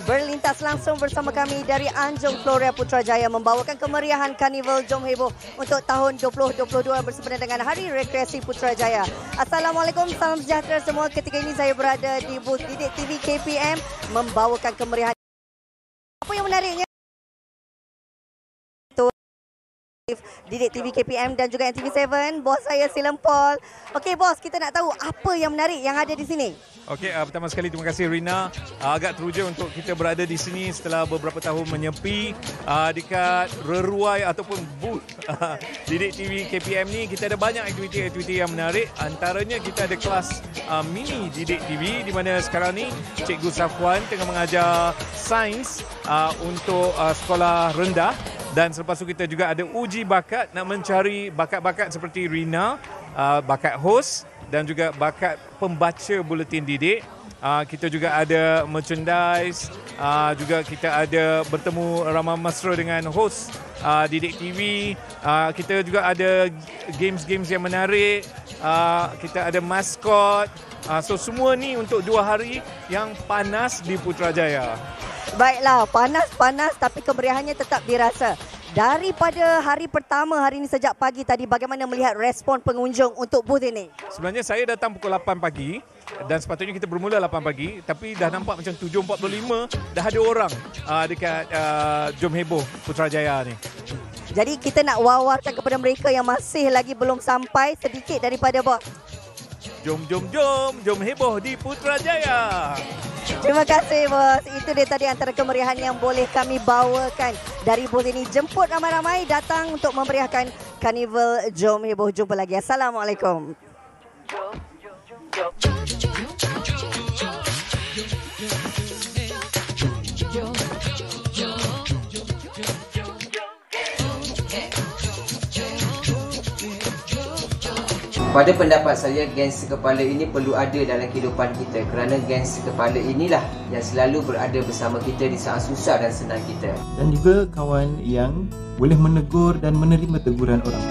Berlintas langsung bersama kami dari Anjung Gloria Putrajaya membawakan kemeriahan Karnival Jom Heboh untuk tahun 2022 bersempena dengan Hari Rekreasi Putrajaya. Assalamualaikum, salam sejahtera semua. Ketika ini saya berada di booth Didik TV KPM membawakan kemeriahan. Apa yang menariknya? Didik TV KPM dan juga NTV7, bos saya Silam Paul. Okey bos, kita nak tahu apa yang menarik yang ada di sini. Okey, pertama sekali terima kasih Rina. Agak teruja untuk kita berada di sini setelah beberapa tahun menyepi dekat reruai ataupun booth Didik TV KPM ni. Kita ada banyak aktiviti-aktiviti yang menarik. Antaranya kita ada kelas mini Didik TV di mana sekarang ni Cikgu Safwan tengah mengajar sains untuk sekolah rendah. Dan selepas itu kita juga ada uji bakat nak mencari bakat-bakat seperti Rina, bakat host dan juga bakat pembaca buletin didik. Kita juga ada merchandise, juga kita ada bertemu ramah mesra dengan host Didik TV. Kita juga ada games-games yang menarik, kita ada maskot. So semua ni untuk 2 hari yang panas di Putrajaya. Baiklah, panas-panas tapi kemeriahannya tetap dirasa. Daripada hari pertama hari ini sejak pagi tadi, bagaimana melihat respon pengunjung untuk booth ini? Sebenarnya saya datang pukul 8 pagi dan sepatutnya kita bermula 8 pagi, tapi dah nampak macam 7.45 dah ada orang dekat Jom Heboh Putrajaya ni. Jadi kita nak wawarkan kepada mereka yang masih lagi belum sampai sedikit daripada bos. Jom heboh di Putrajaya. Terima kasih bos. Itu dia tadi antara kemeriahan yang boleh kami bawakan dari booth ini. Jemput ramai-ramai datang untuk memeriahkan Karnival Jom Heboh. Jumpa lagi. Assalamualaikum. Pada pendapat saya, gengsi kepala ini perlu ada dalam kehidupan kita kerana gengsi kepala inilah yang selalu berada bersama kita di saat susah dan senang kita. Dan juga kawan yang boleh menegur dan menerima teguran orang.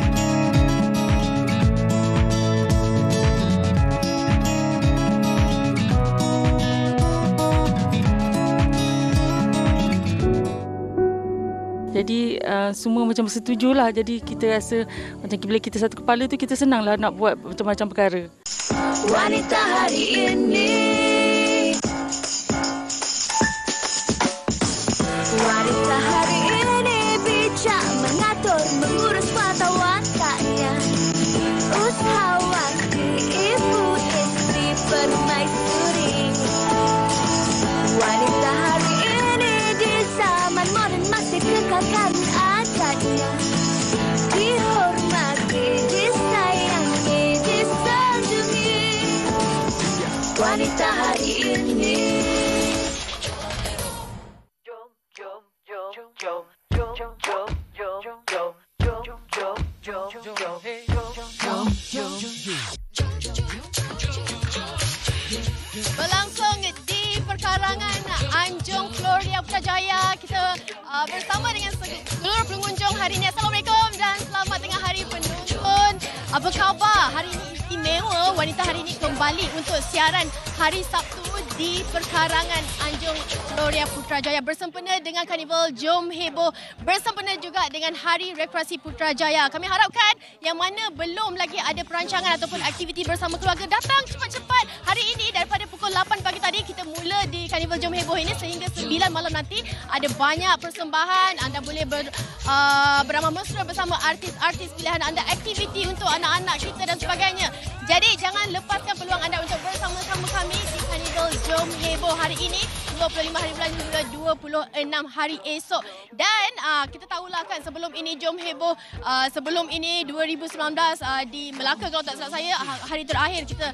Jadi semua macam bersetujulah. Jadi kita rasa macam bila kita satu kepala tu kita senanglah nak buat macam-macam perkara. Wanita hari ini, wanita hari ini bijak mengatur mengurus mata wataknya. Usahawan ibu istri permaisuri. Wanita hari ini di zaman moden masih kekalkan adatnya. Dihormati, disayangi, disanjungi. Wanita hari ini. Berlangsung di perkarangan Anjung Gloria Putrajaya. Kita bersama dengan seluruh pengunjung hari ini. Assalamualaikum dan selamat tengah hari penonton. Apa khabar? Hari ini istimewa. Wanita hari ini kembali untuk siaran hari Sabtu di perkarangan Anjung Gloria Putrajaya bersempena dengan Karnival Jom Heboh, bersempena juga dengan Hari Rekreasi Putrajaya. Kami harapkan yang mana belum lagi ada perancangan ataupun aktiviti bersama keluarga datang cepat-cepat hari ini daripada pukul 8 pagi tadi kita mula di Karnival Jom Heboh ini sehingga 9 malam nanti ada banyak persembahan. Anda boleh beramah mesra bersama artis-artis pilihan anda, aktiviti untuk anak-anak kita dan sebagainya. Jadi jangan lepaskan peluang anda untuk bersama-sama kami di Karnival Jom Heboh hari ini 25 hari bulan hingga 26 hari esok. Dan kita tahulah kan sebelum ini Jom Heboh, sebelum ini 2019 di Melaka kalau tak salah saya, hari terakhir kita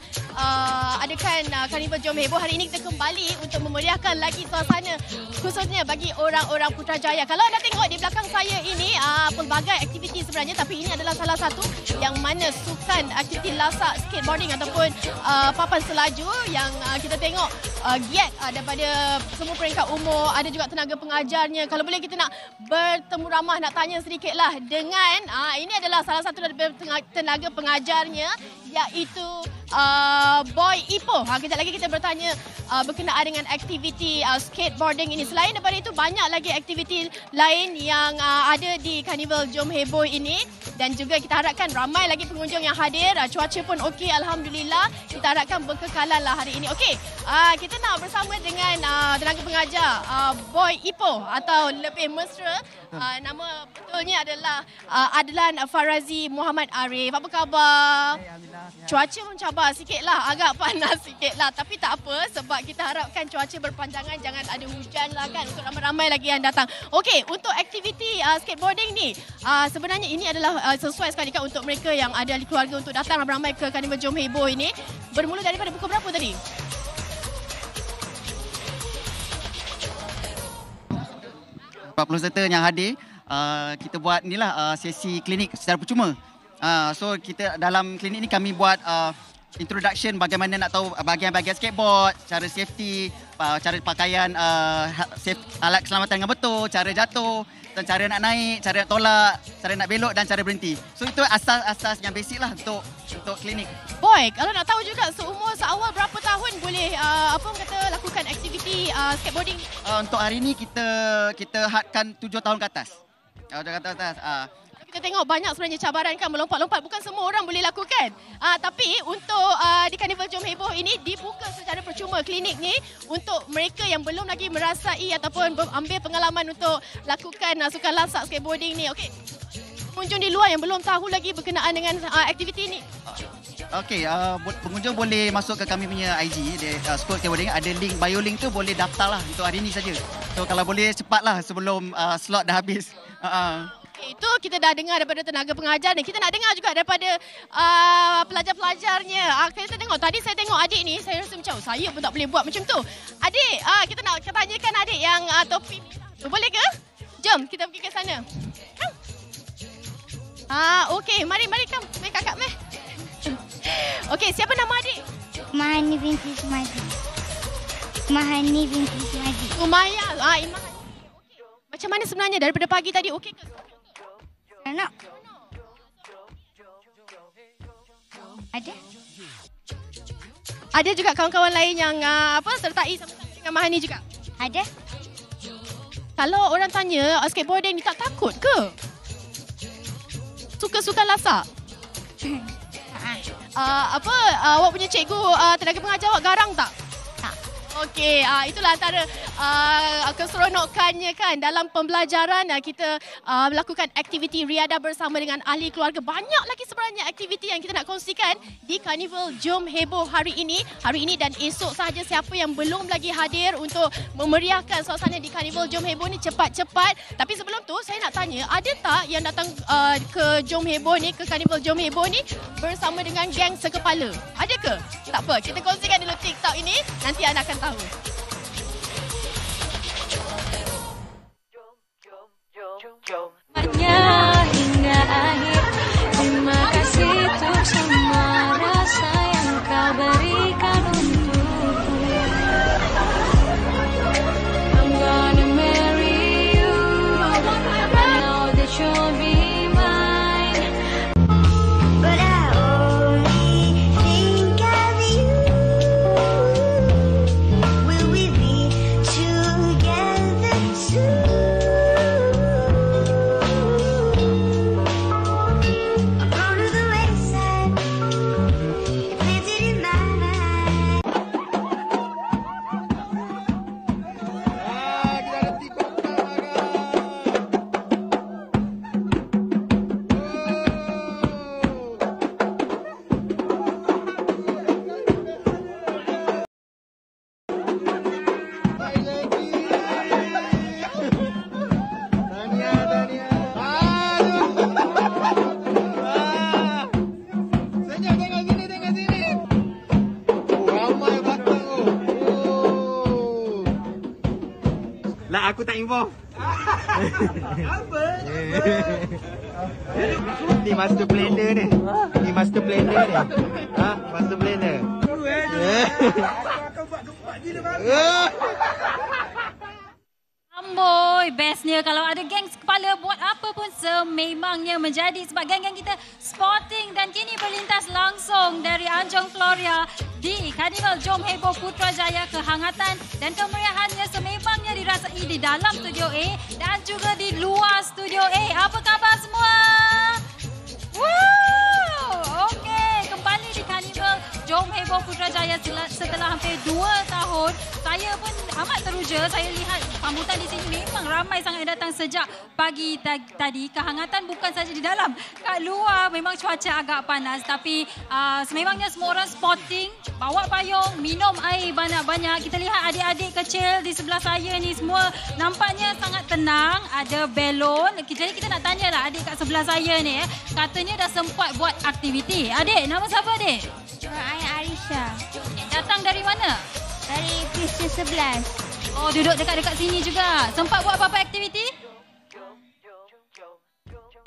adakan Karnival Jom Heboh. Hari ini kita kembali untuk memeriahkan lagi suasana khususnya bagi orang-orang Putrajaya. Kalau anda tengok di belakang saya ini pelbagai aktiviti sebenarnya, tapi ini adalah salah satu yang mana sukan aktiviti lasak skateboarding ataupun papan selaju yang kita tengok giat daripada semua peringkat umur, ada juga tenaga pengajarnya. Kalau boleh kita nak bertemu ramah, nak tanya sedikitlah dengan ini adalah salah satu daripada tenaga pengajarnya, iaitu Boy Ipoh. Kejap lagi kita bertanya berkenaan dengan aktiviti skateboarding ini. Selain daripada itu, banyak lagi aktiviti lain yang ada di Carnival Jom Heboh ini. Dan juga kita harapkan ramai lagi pengunjung yang hadir. Cuaca pun okey, Alhamdulillah. Kita harapkan berkekalan lah hari ini. Okey, kita nak bersama dengan tenaga pengajar Boy Ipoh atau lebih mesra. Nama betulnya adalah Adlan Farazi Muhammad Arif. Apa khabar? Cuaca pun cabar sikit lah, agak panas sikit lah. Tapi tak apa, sebab kita harapkan cuaca berpanjangan, jangan ada hujan lah kan, untuk ramai-ramai lagi yang datang. Okey, untuk aktiviti skateboarding ni, sebenarnya ini adalah sesuai sekali kan untuk mereka yang ada ahli keluarga untuk datang ramai-ramai ke Carnival Jom Heboh ini. Bermula daripada pukul berapa tadi? Peserta yang hadir, kita buat inilah sesi klinik secara percuma. So kita dalam klinik ni kami buat introduction bagaimana nak tahu bahagian-bahagian skateboard, cara safety, cara pakaian alat keselamatan dengan betul, cara jatuh, dan cara nak naik, cara nak tolak, cara nak belok dan cara berhenti. So itu asas-asas yang basic lah untuk klinik. Boy, kalau nak tahu juga seumur seawal berapa tahun boleh lakukan aktiviti skateboarding? Untuk hari ni kita hadkan 7 tahun ke atas. 7 tahun ke atas. Kita tengok banyak sebenarnya cabaran kan, melompat-lompat. Bukan semua orang boleh lakukan. Tapi untuk di Carnival Jom Heboh ini dibuka secara percuma klinik ni untuk mereka yang belum lagi merasai ataupun ambil pengalaman untuk lakukan sukan lasak skateboarding ni. Okey. Pengunjung di luar yang belum tahu lagi berkenaan dengan aktiviti ini. Okey, pengunjung boleh masuk ke kami punya IG, School Skateboarding. Ada link, bio link tu boleh daftar lah untuk hari ni saja. So kalau boleh cepatlah sebelum slot dah habis. Itu kita dah dengar daripada tenaga pengajar ni. Kita nak dengar juga daripada pelajar-pelajarnya. Kita tengok, tadi saya tengok adik ni, saya rasa macam saya pun tak boleh buat macam tu. Adik, kita nak tanyakan adik yang topi ni. Boleh ke? Jom, kita pergi ke sana. Okey, mari come. Mari kakak, meh. Okey, siapa nama adik? Mahani binti Sumadi. Mahani binti Sumadi. Umaya. Imah. Okey. Macam mana sebenarnya daripada pagi tadi? Okey ke? Nak? Ada? Ada juga kawan-kawan lain yang sertai sama-sama dengan Mahani juga? Ada. Kalau orang tanya skateboarding ni tak takut ke? Suka-suka lasak? Awak punya cikgu tenaga pengajar awak garang tak? Tak. Okey, itulah antara keseronokannya kan dalam pembelajaran. Kita melakukan aktiviti riadah bersama dengan ahli keluarga. Banyak lagi sebenarnya aktiviti yang kita nak kongsikan di Carnival Jom Heboh hari ini dan esok sahaja. Siapa yang belum lagi hadir untuk memeriahkan suasana di Carnival Jom Heboh ni, cepat-cepat. Tapi sebelum tu saya nak tanya, ada tak yang datang ke Jom Heboh ni, ke Carnival Jom Heboh ni bersama dengan geng sekepala? Ada ke? Tak apa, kita kongsikan dulu TikTok ini, nanti anda akan tahu. Hingga akhir, terima kasih untuk semua rasa yang kau berikan untukku. I'm gonna marry you, I know that you'll be mine, but I only think of you. Will we be together soon? Lah aku tak involve. Apa? Ni master blender ni. Ni master blender ni. Master blender. Kau buat gempak gila banget. Amboi, bestnya kalau ada geng kepala buat apa pun sememangnya menjadi sebab geng-geng kita sporting dan kini berlintas langsung dari Anjong Floria di Carnival Jom Heboh Putrajaya. Kehangatan dan kemeriahannya sememangnya dirasai di dalam Studio A dan juga di luar Studio A. Apa khabar semua? Woo! Okey, kembali di Carnival Jom Heboh Putrajaya setelah hampir 2 tahun. Saya pun amat teruja. Saya lihat sambutan di sini memang ramai sangat yang datang sejak pagi tadi. Kehangatan bukan saja di dalam, kat luar memang cuaca agak panas. Tapi sememangnya semua orang sporting, bawa payung, minum air banyak-banyak. Kita lihat adik-adik kecil di sebelah saya ni semua nampaknya sangat tenang. Ada belon. Jadi kita nak tanyalah adik kat sebelah saya ni. Katanya dah sempat buat aktiviti. Adik, nama siapa adik? Saya Arisha. Datang dari mana? Dari Pista 11. Oh, duduk dekat-dekat sini juga. Sempat buat apa-apa aktiviti?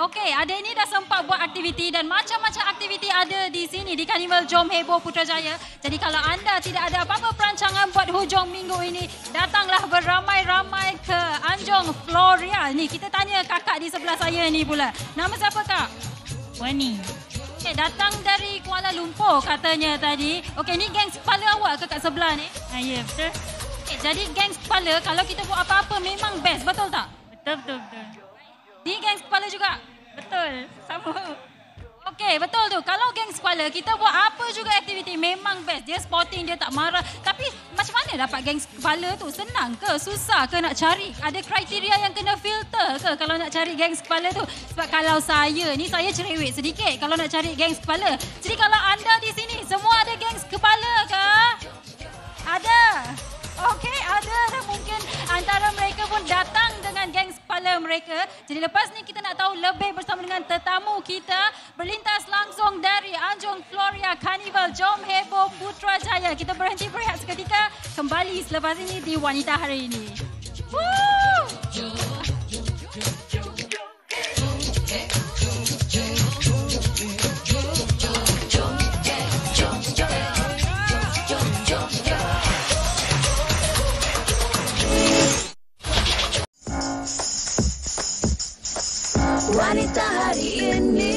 Okey, adik ni dah sempat buat aktiviti dan macam-macam aktiviti ada di sini di Carnival Jom Heboh Putrajaya. Jadi kalau anda tidak ada apa-apa perancangan buat hujung minggu ini, datanglah beramai-ramai ke Anjong Floria. Ni kita tanya kakak di sebelah saya ni pula. Nama siapa kak? Wani. Okay, datang dari Kuala Lumpur katanya tadi. Okey, ni geng kepala awak ke kat sebelah ni? Ya, betul. Okay, jadi geng kepala kalau kita buat apa-apa memang best, betul tak? Betul. Ni geng kepala juga? Betul, sama. Okey, betul tu. Kalau geng kepala, kita buat apa juga aktiviti memang best. Dia sporting, dia tak marah. Tapi macam mana dapat geng kepala tu? Senang ke? Susah ke nak cari? Ada kriteria yang kena filter ke kalau nak cari geng kepala tu? Sebab kalau saya ni, saya cerewet sedikit kalau nak cari geng kepala. Jadi kalau anda di sini, semua ada geng kepala ke? Ada. Okey, ada dan mungkin antara mereka pun datang dengan geng kepala mereka. Jadi lepas ni kita nak tahu lebih bersama dengan tetamu kita berlintas langsung dari Anjong Floria Carnival Jom Heboh Putrajaya. Kita berhenti berehat seketika, kembali selepas ini di Wanita Hari Ini. Woo! Wanita Hari Ini.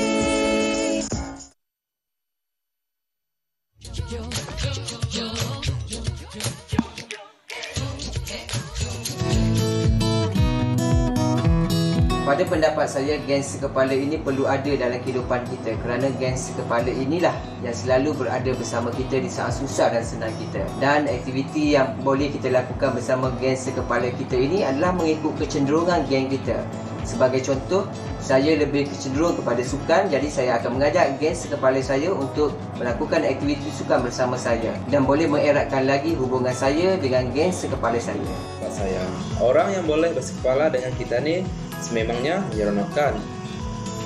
Pada pendapat saya, geng sekepala ini perlu ada dalam kehidupan kita kerana geng sekepala inilah yang selalu berada bersama kita di saat susah dan senang kita. Dan aktiviti yang boleh kita lakukan bersama geng sekepala kita ini adalah mengikut kecenderungan geng kita. Sebagai contoh, saya lebih kecenderung kepada sukan, jadi saya akan mengajak geng sekepala saya untuk melakukan aktiviti sukan bersama saya dan boleh mengeratkan lagi hubungan saya dengan geng sekepala saya. Saya, orang yang boleh bersekepala dengan kita ni sememangnya menyeronokkan.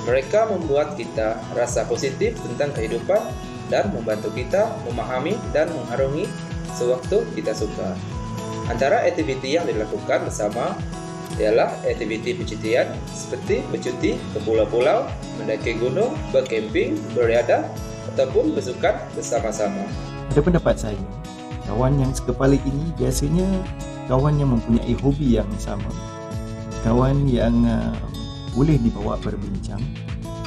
Mereka membuat kita rasa positif tentang kehidupan dan membantu kita memahami dan mengarungi sewaktu kita suka. Antara aktiviti yang dilakukan bersama ialah aktiviti percutian seperti bercuti ke pulau-pulau, mendaki gunung, berkemping, beriadah ataupun bersukan bersama-sama. Pada pendapat saya, kawan yang sekepala ini biasanya kawan yang mempunyai hobi yang sama, kawan yang boleh dibawa berbincang,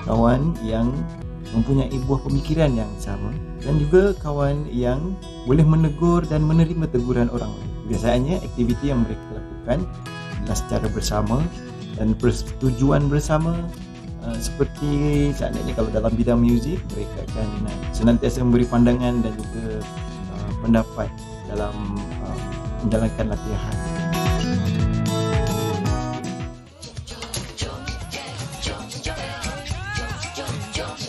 kawan yang mempunyai buah pemikiran yang sama dan juga kawan yang boleh menegur dan menerima teguran orang lain. Biasanya aktiviti yang mereka lakukan adalah secara bersama dan persetujuan bersama. Seperti seandainya kalau dalam bidang muzik, mereka akan senantiasa memberi pandangan dan juga pendapat dalam menjalankan latihan.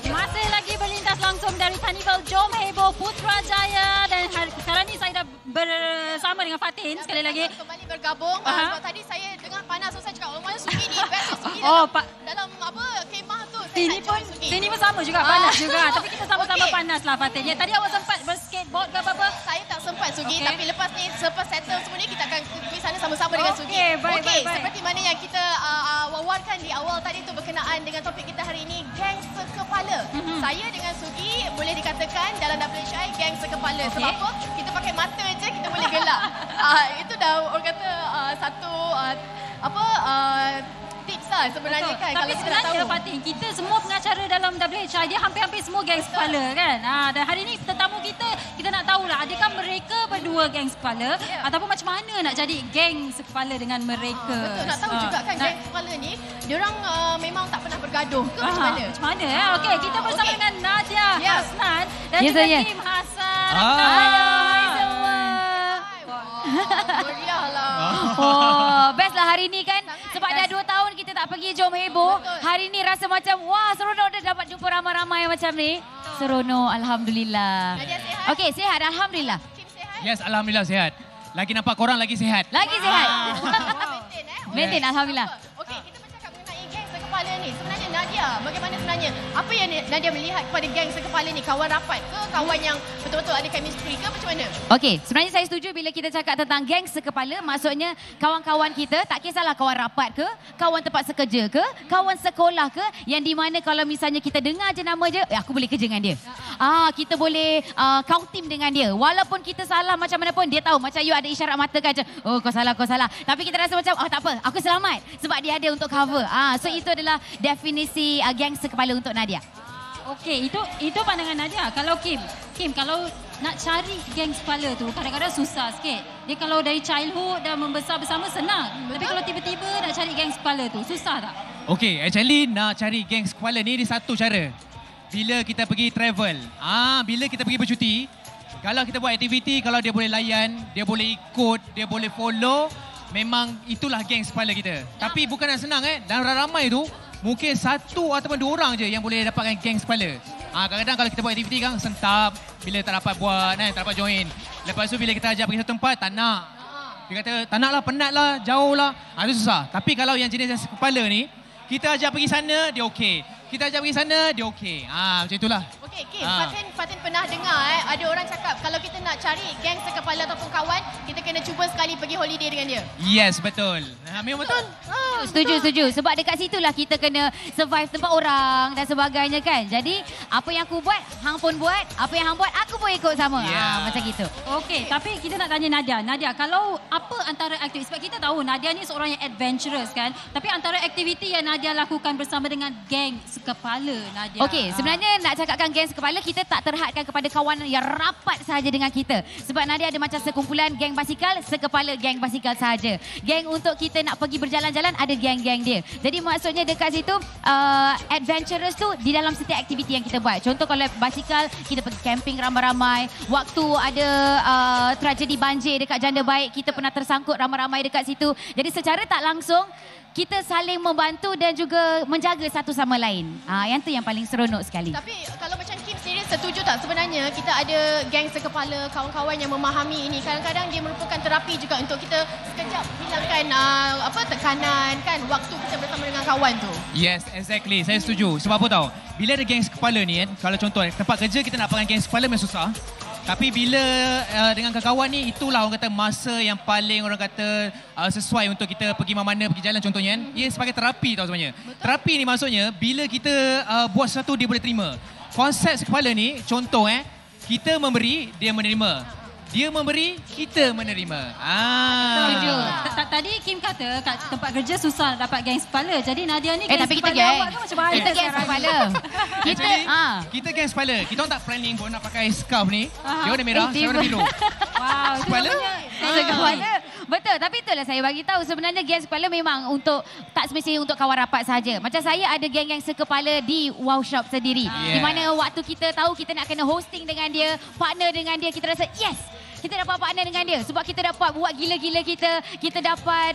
Masih lagi berlintas langsung dari Carnival Jom Heboh Putrajaya dan sekarang ni saya dah bersama dengan Fatin sekali lagi. Kembali bergabung. Sebab tadi saya dengar panas, so saya cakap, mana Sugi ni? Best Sugi dalam apa kemah tu. Sini pun sama juga, panas juga. Tapi kita sama-sama panas lah Fatin. Ya, tadi awak sempat berskateboard ke apa-apa? Saya tak sempat Sugi, tapi lepas ni selepas settle semua ni kita akan pergi sana sama-sama dengan Sugi. Baik. Seperti mana yang kita wawarkan di awal tadi tu berkenaan dengan topik kita hari ini, geng sekepala. Saya dengan Sugi boleh dikatakan dalam WHI geng sekepala. Sebab apa? Kita pakai mata je kita boleh gelak. Itu dah orang kata satu tips lah sebenarnya kan. Tapi sebenarnya Fatin, kita semua pengacara dalam WHI dia hampir-hampir semua geng sekepala kan. Dan hari ini tetamu dua geng sekepala ataupun macam mana nak jadi geng sekepala dengan mereka. Betul, nak tahu juga kan geng sekepala ni, diorang memang tak pernah bergaduh ke macam mana? Macam mana? Okey, kita bersama dengan Nadia Hasnan dan juga Kim Hassan. Hai semua. Meriah lah. Oh, best lah hari ni kan. Sebab dah 2 tahun kita tak pergi Jom Heboh. Hari ni rasa macam, wah seronok dah dapat jumpa ramai-ramai macam ni. Seronok, Alhamdulillah. Nadia sihat? Okey, sihat, Alhamdulillah. Kim sihat? Yes, Alhamdulillah sihat. Lagi nampak korang lagi sihat. Lagi sihat. Maintain, Maintain, Alhamdulillah. Okey, kita bercakap mengenai geng sekepala ni. Sebenarnya Nadia, bagaimana sebenarnya? Apa yang Nadia melihat kepada geng sekepala ni? Kawan rapat ke? Kawan yang betul-betul ada chemistry ke? Macam mana? Okey, sebenarnya saya setuju bila kita cakap tentang geng sekepala, maksudnya kawan-kawan kita, tak kisahlah kawan rapat ke, kawan tempat sekerja ke, kawan sekolah ke, yang di mana kalau misalnya kita dengar je nama je, aku boleh kerja dengan dia. Kita boleh kau team dengan dia. Walaupun kita salah macam mana pun, dia tahu. Macam you ada isyarat mata kan, oh kau salah, kau salah. Tapi kita rasa macam, oh tak apa, aku selamat. Sebab dia ada untuk cover. So itu adalah definisi geng sekepala untuk Nadia. Okey, itu pandangan Nadia. Kalau Kim, kalau nak cari geng sekepala tu kadang-kadang susah sikit. Dia kalau dari childhood dan membesar bersama senang. Tapi kalau tiba-tiba nak cari geng sekepala tu susah tak? Okey, actually nak cari geng sekepala ni ada satu cara. Bila kita pergi travel. Bila kita pergi bercuti, kalau kita buat aktiviti, kalau dia boleh layan, dia boleh ikut, dia boleh follow, memang itulah geng sekepala kita. Tapi bukan nak senang dalam ramai tu, mungkin 1 ataupun 2 orang je yang boleh dapatkan geng sekepala. Kadang-kadang kalau kita buat aktiviti kan sentap, bila tak dapat buat, tak dapat join. Lepas tu bila kita ajak pergi satu tempat, tak nak. Dia kata, tak nak lah, penat lah, jauh lah. Itu susah. Tapi kalau yang jenis sekepala ni, kita ajak pergi sana, dia okey. Kita ajak pergi sana, dia okey. Macam itulah. Okey, Kim, Fatin pernah dengar ada orang cakap kalau kita nak cari geng sekepala ataupun kawan, kita kena cuba sekali pergi holiday dengan dia. Yes, betul. Memang betul. Setuju. Sebab dekat situlah kita kena survive tempat orang dan sebagainya kan. Jadi, apa yang aku buat, hang pun buat. Apa yang hang buat, aku pun ikut sama. Macam gitu. Okey, tapi kita nak tanya Nadia. Nadia, kalau apa antara aktiviti, sebab kita tahu Nadia ni seorang yang adventurous kan. Tapi antara aktiviti yang Nadia lakukan bersama dengan geng sekepala Nadia. Okey, sebenarnya nak cakapkan geng sekepala, kita tak terhadkan kepada kawan yang rapat sahaja dengan kita. Sebab Nadia ada macam sekumpulan geng basikal, sekepala geng basikal sahaja. Geng untuk kita nak pergi berjalan-jalan, ada geng-geng dia. Jadi maksudnya dekat situ, adventurous tu di dalam setiap aktiviti yang kita buat. Contoh kalau basikal, kita pergi camping ramai-ramai. Waktu ada tragedi banjir dekat Janda Baik, kita pernah tersangkut ramai-ramai dekat situ. Jadi secara tak langsung, kita saling membantu dan juga menjaga satu sama lain. Yang tu yang paling seronok sekali. Tapi kalau macam Kim sendiri setuju tak sebenarnya kita ada geng sekepala, kawan-kawan yang memahami ini. Kadang-kadang dia merupakan terapi juga untuk kita sekejap hilangkan tekanan kan waktu kita bersama dengan kawan tu. Yes, exactly. Saya setuju. Sebab apa tahu? Bila ada geng sekepala ni kalau contoh tempat kerja kita nak pakai geng sekepala memang susah. Tapi bila dengan kawan-kawan ni, itulah orang kata masa yang paling orang kata sesuai untuk kita pergi mana-mana, pergi jalan contohnya. Ia sebagai terapi tau sebenarnya. Betul. Terapi ni maksudnya bila kita buat sesuatu dia boleh terima. Konsep sekepala ni contoh kita memberi, dia menerima. Dia memberi, kita menerima. Setuju. Tadi Kim kata kat tempat kerja susah dapat geng sekepala. Jadi Nadia ni geng tapi kita sekepala geng. awak tu macam mana? Kita geng sekepala. Kita geng sekepala. Kita orang tak planning pun nak pakai scarf ni. Dia warna merah, saya warna biru. Wow, sekepala. Sekepala. Betul, tapi itulah saya bagi tahu sebenarnya geng sekepala memang untuk tak semestinya untuk kawan rapat saja. Macam saya ada geng-geng sekepala di Wow Shop sendiri. Di mana waktu kita tahu kita nak kena hosting dengan dia, partner dengan dia, kita rasa yes. Kita dapat partner dengan dia sebab kita dapat buat gila-gila kita dapat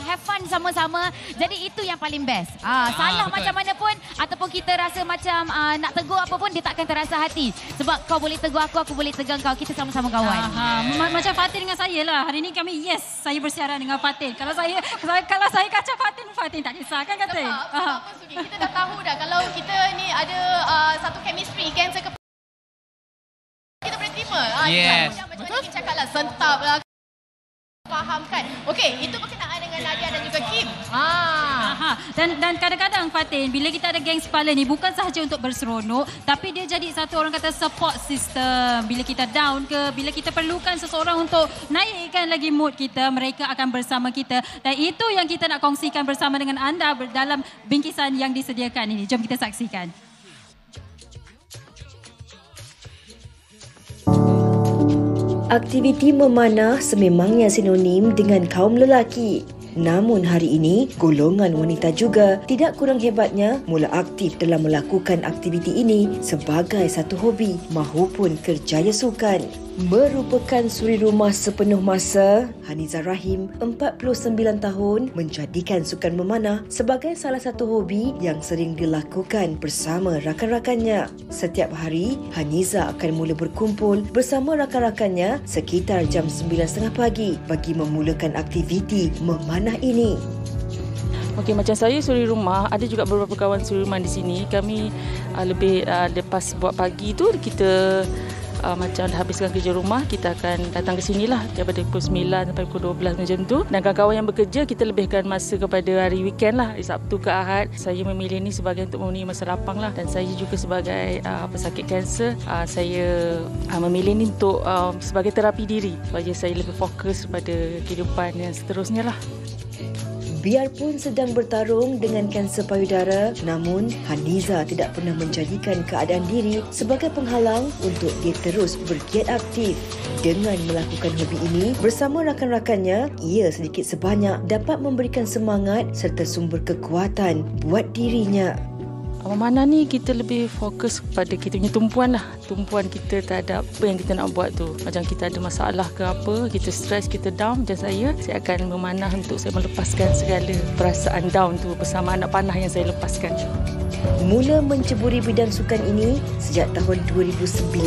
have fun sama-sama. Jadi itu yang paling best. Salah betul. Macam mana pun ataupun kita rasa macam nak tegur apa pun dia takkan terasa hati. Sebab kau boleh tegur aku boleh tegur kau. Kita sama-sama kawan. Macam Fatin dengan saya lah. Hari ni kami saya bersiaran dengan Fatin. Kalau saya kacau Fatin tak kisah kan kata. Kita dah tahu dah kalau kita ni ada satu chemistry geng sekepala. Kita boleh terima. Yes. Macam mana kita cakap lah, sentap lah. Faham kan? Okey, itu berkenaan dengan Nadia dan juga Kim. Dan kadang-kadang Fatin, bila kita ada geng sekepala ni, bukan sahaja untuk berseronok, tapi dia jadi satu orang kata support system. Bila kita down ke, bila kita perlukan seseorang untuk naikkan lagi mood kita, mereka akan bersama kita. Dan itu yang kita nak kongsikan bersama dengan anda dalam bingkisan yang disediakan ini. Jom kita saksikan. Aktiviti memanah sememangnya sinonim dengan kaum lelaki. Namun hari ini, golongan wanita juga tidak kurang hebatnya mula aktif dalam melakukan aktiviti ini sebagai satu hobi mahupun kerjaya sukan. Merupakan suri rumah sepenuh masa, Haniza Rahim, 49 tahun, menjadikan sukan memanah sebagai salah satu hobi yang sering dilakukan bersama rakan-rakannya. Setiap hari, Haniza akan mula berkumpul bersama rakan-rakannya sekitar jam 9.30 pagi bagi memulakan aktiviti memanah ini. Okey, macam saya suri rumah, ada juga beberapa kawan suri rumah di sini. Kami lebih lepas buat pagi tu kita macam dah habiskan kerja rumah, kita akan datang ke sini lah daripada pukul 9 sampai pukul 12 macam tu. Dan kawan-kawan yang bekerja, kita lebihkan masa kepada hari weekend lah, hari Sabtu ke Ahad. Saya memilih ni sebagai untuk memenuhi masa lapang lah. Dan saya juga sebagai pesakit kanser, saya memilih ni untuk sebagai terapi diri supaya saya lebih fokus pada kehidupan yang seterusnya lah. Biarpun sedang bertarung dengan kanser payudara, namun Haniza tidak pernah menjadikan keadaan diri sebagai penghalang untuk dia terus bergiat aktif. Dengan melakukan hobi ini bersama rakan-rakannya, ia sedikit sebanyak dapat memberikan semangat serta sumber kekuatan buat dirinya. Memanah ni kita lebih fokus pada kita punya tumpuan lah. Tumpuan kita terhadap apa yang kita nak buat tu. Macam kita ada masalah ke apa, kita stres, kita down. Macam saya akan memanah untuk saya melepaskan segala perasaan down tu bersama anak panah yang saya lepaskan. Mula menceburi bidang sukan ini sejak tahun 2019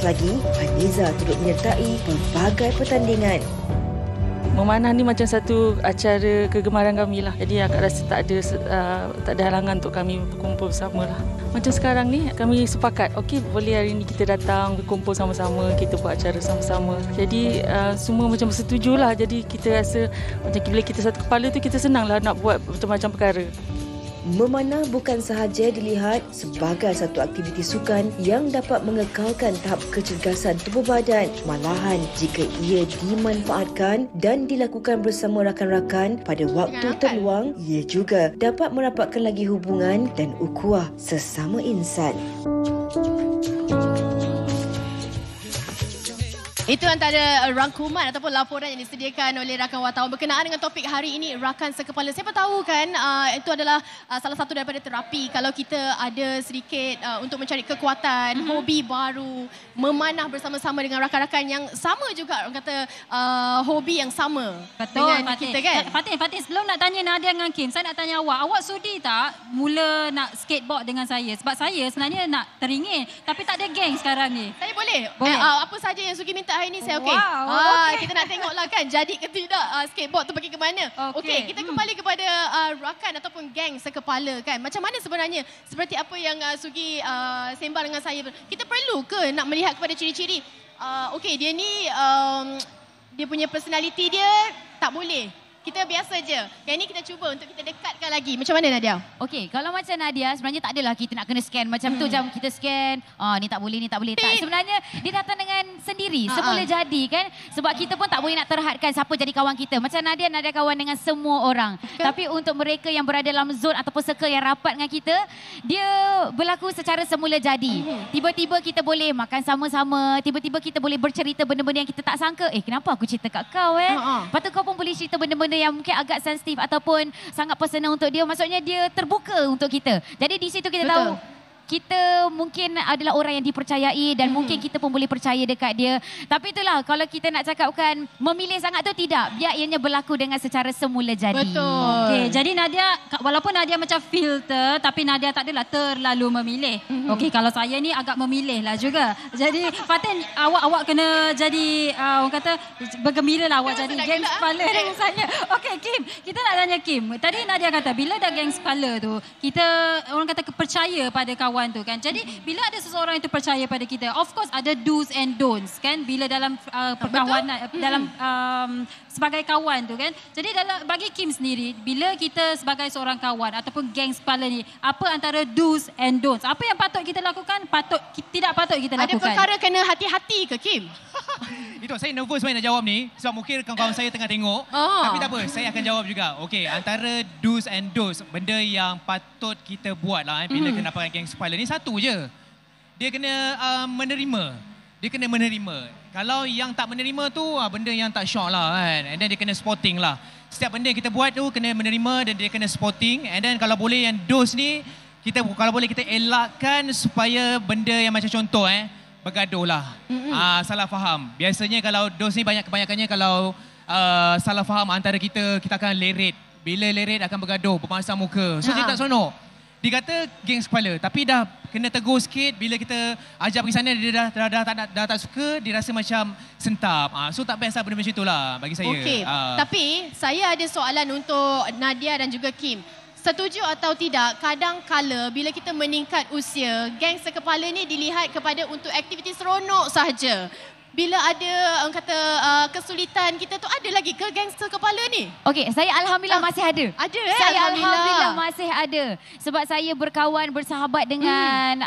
lagi, Haniza turut menyertai pelbagai pertandingan. Memanah ni macam satu acara kegemaran kami lah. Jadi akak rasa tak ada halangan untuk kami berkumpul bersama lah. Macam sekarang ni kami sepakat, okey boleh hari ni kita datang berkumpul sama-sama, kita buat acara sama-sama. Jadi semua macam bersetuju lah. Jadi kita rasa macam bila kita satu kepala tu, kita senang lah nak buat macam-macam perkara. Memanah bukan sahaja dilihat sebagai satu aktiviti sukan yang dapat mengekalkan tahap kecergasan tubuh badan. Malahan jika ia dimanfaatkan dan dilakukan bersama rakan-rakan pada waktu terluang, ia juga dapat merapatkan lagi hubungan dan ukhuwah sesama insan. Itu antara rangkuman ataupun laporan yang disediakan oleh rakan wartawan berkenaan dengan topik hari ini, rakan sekepala. Siapa tahu kan itu adalah salah satu daripada terapi kalau kita ada sedikit untuk mencari kekuatan, hobi baru, memanah bersama-sama dengan rakan-rakan yang sama juga, orang kata hobi yang sama. Betul, dengan Fatih. kita kan. Fatih, sebelum nak tanya Nadia dengan Kim, saya nak tanya awak sudi tak mula nak skateboard dengan saya? Sebab saya sebenarnya nak teringin, tapi tak ada geng sekarang ni. Saya boleh? Apa saja yang Sugi minta hari ini saya okey. Wow, Kita nak tengoklah kan jadi ke tidak skateboard tu pergi ke mana. Okey, kita kembali kepada rakan ataupun geng sekepala kan. Macam mana sebenarnya seperti apa yang Sugi sembang dengan saya. Kita perlu ke nak melihat kepada ciri-ciri okey dia ni dia punya personality dia tak boleh. Kita biasa je. Yang ini kita cuba untuk kita dekatkan lagi. Macam mana Nadia? Okey, kalau macam Nadia sebenarnya tak adalah kita nak kena scan macam tu macam kita scan, ni tak boleh, ni tak boleh. Tak, sebenarnya dia datang dengan sendiri, semula jadi kan. Sebab kita pun tak boleh nak terhadkan siapa jadi kawan kita. Macam Nadia kawan dengan semua orang. Tapi untuk mereka yang berada dalam zon ataupun circle yang rapat dengan kita, dia berlaku secara semula jadi. Tiba-tiba kita boleh makan sama-sama, tiba-tiba kita boleh bercerita benda-benda yang kita tak sangka. Kenapa aku cerita kat kau Lepas tu kau pun boleh cerita benda-benda yang mungkin agak sensitif ataupun sangat personal untuk dia. Maksudnya dia terbuka untuk kita. Jadi di situ kita tahu kita mungkin adalah orang yang dipercayai dan mungkin kita pun boleh percaya dekat dia. Tapi itulah kalau kita nak cakapkan memilih sangat tu tidak. Biar ianya berlaku dengan secara semula jadi. Betul. Okey, jadi Nadia walaupun Nadia macam filter tapi Nadia tak adalah terlalu memilih. Okey, kalau saya ni agak memilih lah juga. Jadi Fatin awak kena jadi orang kata bergembira lah awak jadi geng kepala dengan saya. Okey Kim, kita nak tanya Kim. Tadi Nadia kata bila dah geng kepala tu kita orang kata percaya pada kawan tu kan. Jadi bila ada seseorang yang percaya pada kita, of course ada do's and don'ts kan bila dalam perkawanan dalam sebagai kawan tu kan. Jadi dalam bagi Kim sendiri, bila kita sebagai seorang kawan ataupun geng kepala ni, apa antara do's and don'ts? Apa yang patut kita lakukan, tidak patut kita lakukan? Ada perkara kena hati-hati ke Kim? Itu saya nervous main nak jawab ni sebab mungkin kawan-kawan saya tengah tengok. Tapi tak apa, saya akan jawab juga. Okey, antara do's and don'ts, benda yang patut kita buat lah bila kena pakai geng kepala ni satu je. Dia kena menerima dia kena menerima. Kalau yang tak menerima tu benda yang tak syok lah kan. And then dia kena sporting lah. Setiap benda yang kita buat tu kena menerima dan dia kena sporting. And then kalau boleh yang dos ni, kalau boleh kita elakkan supaya benda yang macam contoh bergaduh lah. Salah faham. Biasanya kalau dos ni kebanyakannya kalau salah faham antara kita akan leret. Bila leret akan bergaduh, bermasam muka. So dia tak seronok. Dia kata geng kepala, tapi dah kena tegur sikit. Bila kita ajak pergi sana, dia dah tak suka, dia rasa macam sentap. So tak best lah benda macam itulah bagi saya. Okey, tapi saya ada soalan untuk Nadia dan juga Kim. Setuju atau tidak, kadang-kala bila kita meningkat usia, geng sekepala ni dilihat kepada untuk aktiviti seronok sahaja. Bila ada orang kata kesulitan kita tu, ada lagi ke gangster kepala ni? Okey, saya alhamdulillah masih ada. Ada Saya alhamdulillah masih ada. Sebab saya berkawan, bersahabat dengan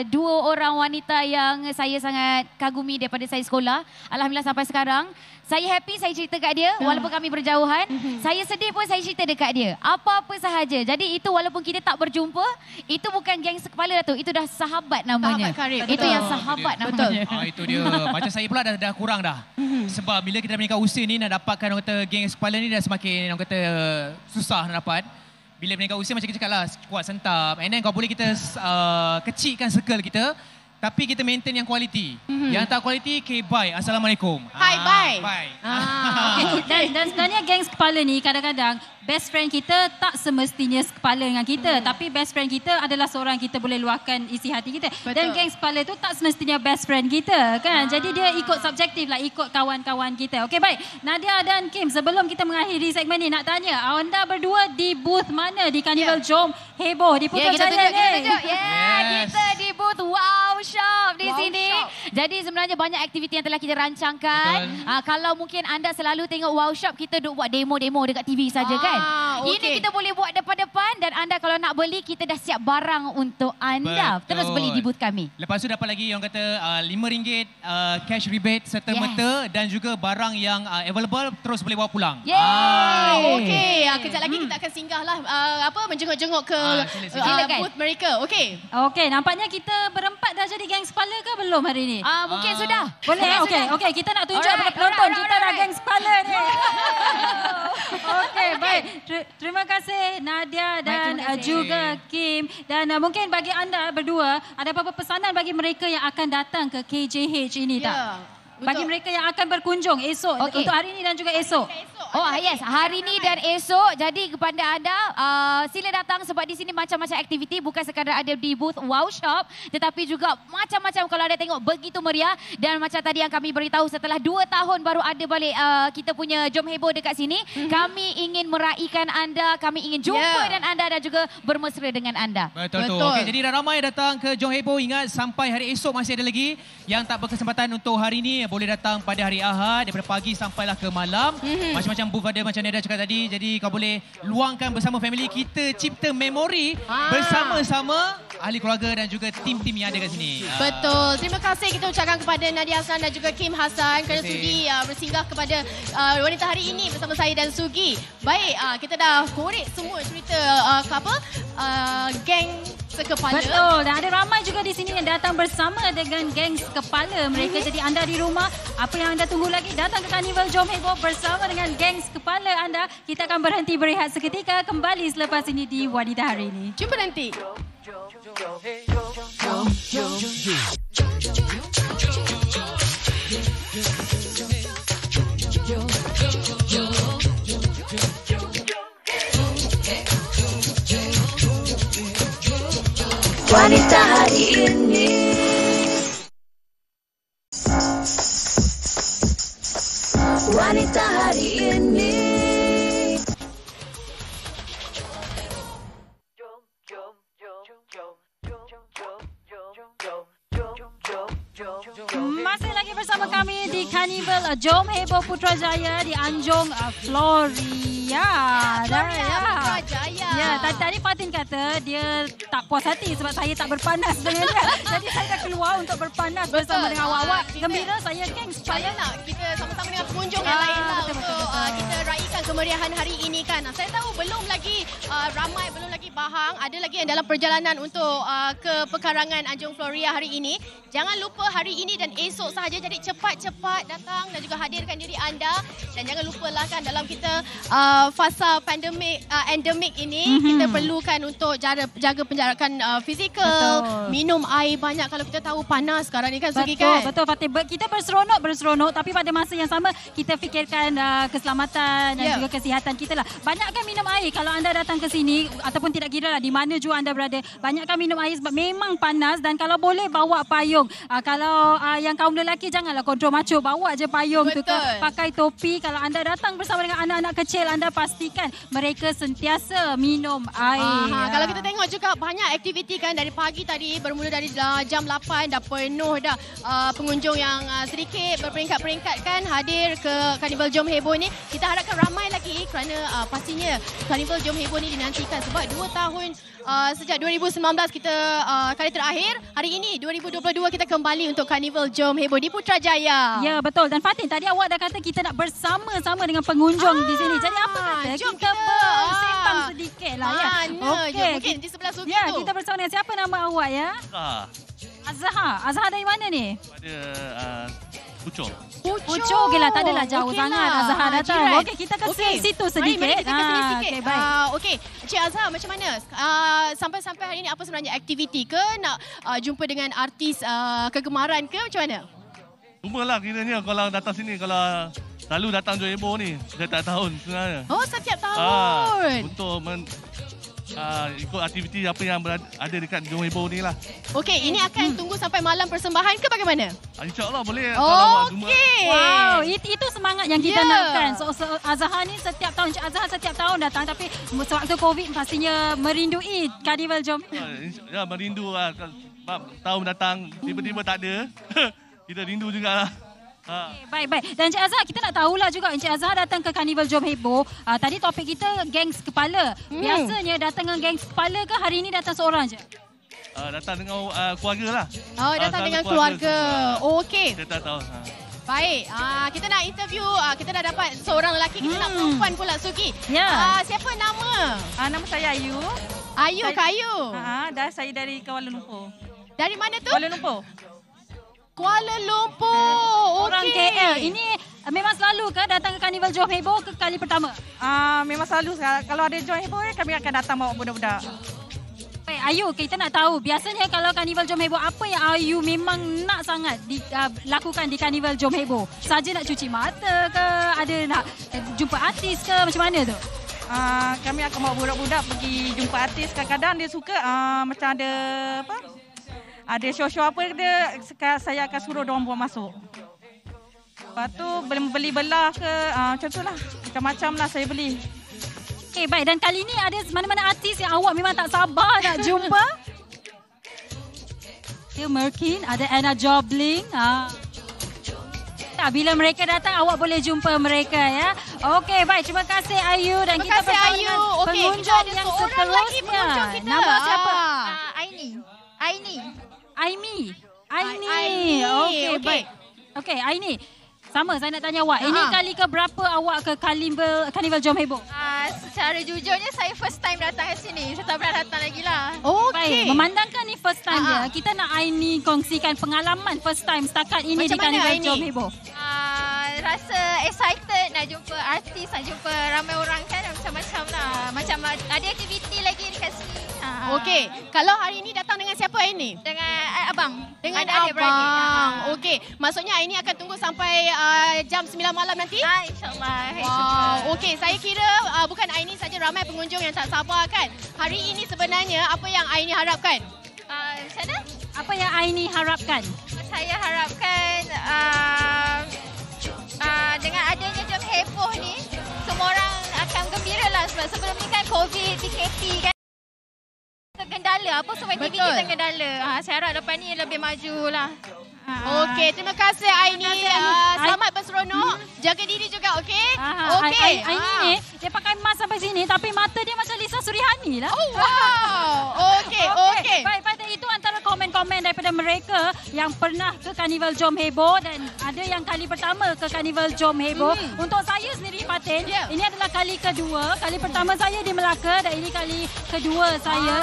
dua orang wanita yang saya sangat kagumi daripada saya sekolah. Alhamdulillah sampai sekarang. Saya happy, saya cerita kat dia walaupun kami berjauhan. Saya sedih pun saya cerita dekat dia. Apa-apa sahaja. Jadi itu walaupun kita tak berjumpa, itu bukan geng sekepala tu. Itu dah sahabat namanya. Sahabat karib. Itu yang sahabat namanya. Itu dia. Macam saya pula dah kurang dah. Sebab bila kita meningkat usia ni, nak dapatkan orang kata geng sekepala ni dah semakin orang kata susah nak dapat. Bila meningkat usia macam kita cakap lah, kuat sentap. And then kau boleh kita kecilkan circle kita. Tapi kita maintain yang kualiti. Yang tak kualiti, okay, bye. Assalamualaikum. Hi, bye. Bye. Dan sebenarnya geng kepala ni kadang-kadang best friend kita tak semestinya sekepala dengan kita. Tapi best friend kita adalah seorang kita boleh luahkan isi hati kita. Betul. Dan geng kepala tu tak semestinya best friend kita kan. Jadi dia ikut subjektif lah, ikut kawan-kawan kita. Okey, baik. Nadia dan Kim, sebelum kita mengakhiri segmen ni, nak tanya, anda berdua di booth mana di Carnival Jom Heboh di Putrajaya ni? Kita di booth Wow Shop di sini. Jadi sebenarnya banyak aktiviti yang telah kita rancangkan. Kalau mungkin anda selalu tengok Wow Shop, kita duk buat demo-demo dekat TV saja kan. Ini kita boleh buat depan-depan dan anda kalau nak beli, kita dah siap barang untuk anda. Terus beli di booth kami. Lepas tu dapat lagi orang kata RM5 cash rebate serta-merta dan juga barang yang available terus boleh bawa pulang. Okey, kejap lagi kita akan singgah lah menjenguk-jenguk ke booth mereka. Okey. Okey, nampaknya kita berempat dah jadi geng kepala ke belum hari ni? Mungkin sudah. Boleh. Okey, kita nak tunjuk kepada penonton kita dah geng kepala ni. Okey, baik. Terima kasih Nadia dan juga Kim. Dan mungkin bagi anda berdua, ada apa-apa pesanan bagi mereka yang akan datang ke KJH ini tak? Bagi mereka yang akan berkunjung esok, untuk hari ini dan juga esok. Hari ini dan esok. Jadi kepada anda, sila datang sebab di sini macam-macam aktiviti. Bukan sekadar ada di booth Wow Shop, tetapi juga macam-macam kalau anda tengok begitu meriah. Dan macam tadi yang kami beritahu, setelah 2 tahun baru ada balik kita punya Jom Heboh dekat sini. Kami ingin meraihkan anda, kami ingin jumpa dengan anda dan juga bermesra dengan anda. Betul. Okey, jadi dah ramai datang ke Jom Heboh. Ingat sampai hari esok masih ada lagi yang tak berkesempatan untuk hari ini. Boleh datang pada hari Ahad daripada pagi sampailah ke malam. Macam-macam booth ada macam Nadia cakap tadi. Jadi kau boleh luangkan bersama family. Kita cipta memori bersama-sama ahli keluarga dan juga tim-tim yang ada kat sini. Betul. Terima kasih kita ucapkan kepada Nadia Hassan dan juga Kim Hassan kerana sudi bersinggah kepada wanita hari ini bersama saya dan Sugi. Baik, kita dah korek semua cerita geng sekepala. Betul. Dan ada ramai juga di sini yang datang bersama dengan geng sekepala mereka. Jadi anda di rumah, apa yang anda tunggu lagi? Datang ke Carnival Jom Heboh bersama dengan geng kepala anda. Kita akan berhenti berehat seketika, kembali selepas ini di Wanita Hari Ini. Jumpa nanti. Wanita Hari Ini. Wanita Hari Ini. Masih lagi bersama kami di Carnival Jom Heboh Putrajaya di Anjong, Florida. Ya, Putrajaya. Ya, tadi Fatin kata dia tak puas hati sebab saya tak berpanas dengan dia. Jadi saya dah keluar untuk berpanas bersama dengan awak-awak. Gembira saya, geng. Supaya nak kita sama-sama dengan pengunjung yang lain lah untuk kita raikan kemeriahan hari ini kan. Saya tahu belum lagi ramai, belum lagi bahang. Ada lagi yang dalam perjalanan untuk ke pekarangan Anjong Floria hari ini. Jangan lupa hari ini dan esok sahaja. Jadi cepat-cepat datang dan juga hadirkan diri anda. Dan jangan lupalah kan dalam kita fasa pandemik, endemik ini, kita perlukan untuk jaga penjarakan fizikal, minum air banyak. Kalau kita tahu panas sekarang ni kan, Sugi kan? Betul, Fatih. Kita berseronok tapi pada masa yang sama kita fikirkan keselamatan dan juga kesihatan kita lah. Banyakkan minum air kalau anda datang ke sini ataupun tidak kira lah di mana jua anda berada. Banyakkan minum air sebab memang panas dan kalau boleh bawa payung. Kalau yang kaum lelaki janganlah kontrol macho, bawa je payung tu kan. Pakai topi. Kalau anda datang bersama dengan anak-anak kecil, anda pastikan mereka sentiasa minum air. Kalau kita tengok juga banyak aktiviti kan dari pagi tadi, bermula dari jam 8 dah penuh dah pengunjung yang sedikit berperingkat-peringkat kan hadir ke Karnival Jom Heboh ni. Kita harapkan ramai lagi kerana pastinya Karnival Jom Heboh ni dinantikan sebab 2 tahun sejak 2019 kita kali terakhir. Hari ini 2022 kita kembali untuk Karnival Jom Heboh di Putrajaya. Ya, betul. Dan Fatin, tadi awak dah kata kita nak bersama-sama dengan pengunjung di sini. Jadi apa kata kita bersembang sedikit lah ya. Okey. Mungkin di sebelah Sugi tu. Kita bersama dengan siapa nama awak ya? Azhar. Azhar dari mana ni? Pada Pucuk. Pucuk je lah, tak adalah jauh sangat Azhar datang. Okey, kita ke situ sedikit. Mari kita ke sini sikit. Okey, baik. Okey, Cik Azhar macam mana? Sampai-sampai hari ini apa sebenarnya aktiviti ke? Nak jumpa dengan artis kegemaran ke macam mana? Cumalah kiranya kalau datang sini, kalau selalu datang Jom Heboh ni setiap tahun sebenarnya. Oh, setiap tahun. Untuk ikut aktiviti apa yang ada dekat Jom Heboh ni lah. Okey, ini akan tunggu sampai malam persembahan ke bagaimana? InsyaAllah boleh. Okey. Wow, itu semangat yang kita nakkan. So Azhar ni setiap tahun, Cik Azhar setiap tahun datang tapi sewaktu COVID pastinya merindui Karnival Jom. Ya, merindu lah. Sebab tahun datang tiba-tiba tak ada. Kita rindu jugalah. Okay, baik. Dan Encik Azhar, kita nak tahulah juga Encik Azhar datang ke Karnival Jom Heboh. Tadi topik kita gengs kepala. Biasanya datang dengan gengs kepala ke hari ini datang seorang je? Datang dengan keluarga lah. Oh, datang dengan keluarga. Okey. Kita tak tahu. Baik, kita nak interview, kita dah dapat seorang lelaki, kita nak perempuan pula, Sugi. Ya. Siapa nama? Nama saya Ayu. Ayu, Kak Ayu? Saya dari Kuala Lumpur. Dari mana tu? Kuala Lumpur. Kuala Lumpur. Orang KL. Ini memang selalu ke datang ke Karnival Jom Heboh ke kali pertama? Memang selalu. Kalau ada Jom Heboh, kami akan datang bawa budak-budak. Baik, Ayu, kita nak tahu biasanya kalau Karnival Jom Heboh, apa yang Ayu memang nak sangat lakukan di Karnival Jom Heboh? Saja nak cuci mata ke? Ada nak jumpa artis ke? Macam mana tu? Kami akan bawa budak-budak pergi jumpa artis. Kadang-kadang dia suka macam ada apa? Ada show-show apa dia, saya akan suruh diorang buat masuk. Lepas tu beli belah ke, macam tu lah. Macam-macam lah saya beli. Okay, baik. Dan kali ni ada mana-mana artis yang awak memang tak sabar nak jumpa? Ada Merkin, ada Anna Jobling. Bila mereka datang, awak boleh jumpa mereka ya. Okey, baik. Terima kasih Ayu. Dan kita bersama dengan pengunjung yang seterusnya. Nama siapa? Aini. Okey, baik. Okey, Aini. Sama, saya nak tanya awak. Ini kali ke berapa awak ke Karnival Jom Heboh? Secara jujurnya, saya first time datang ke sini. Saya tak pernah datang lagi lah. Baik, memandangkan ni first time dia, kita nak Aini kongsikan pengalaman first time setakat ini di Karnival Jom Heboh. Rasa excited nak jumpa artis, nak jumpa ramai orang kan, macam-macam lah. Macam ada aktiviti lagi dekat sini. Okey, kalau hari ini datang dengan siapa ini? Dengan abang. Dengan abang. Okey, maksudnya ini akan tunggu sampai jam 9 malam nanti? InsyaAllah. Wow. Okey, saya kira bukan Aini saja, ramai pengunjung yang tak sabar kan. Hari ini sebenarnya apa yang Aini harapkan? Macam mana? Apa yang Aini harapkan? Saya harapkan dengan adanya Jom Heboh ni, semua orang akan gembira lah. Sebab sebelum ni kan COVID, PKP kan. Terkendala, apa semua aktiviti terkendala. Saya harap lepas ni lebih maju lah. Okey, terima kasih Aini. Selamat berseronok. Jaga diri juga, okey? Okey. Aini ni, dia pakai mask sampai sini tapi mata dia macam Lisa Surihani lah. Oh, wow. Okey. Baik, pada itu antara komen-komen daripada mereka yang pernah ke Karnival Jom Heboh dan ada yang kali pertama ke Karnival Jom Heboh. Untuk saya sendiri, Fatin, ini adalah kali kedua. Kali pertama saya di Melaka dan ini kali kedua saya.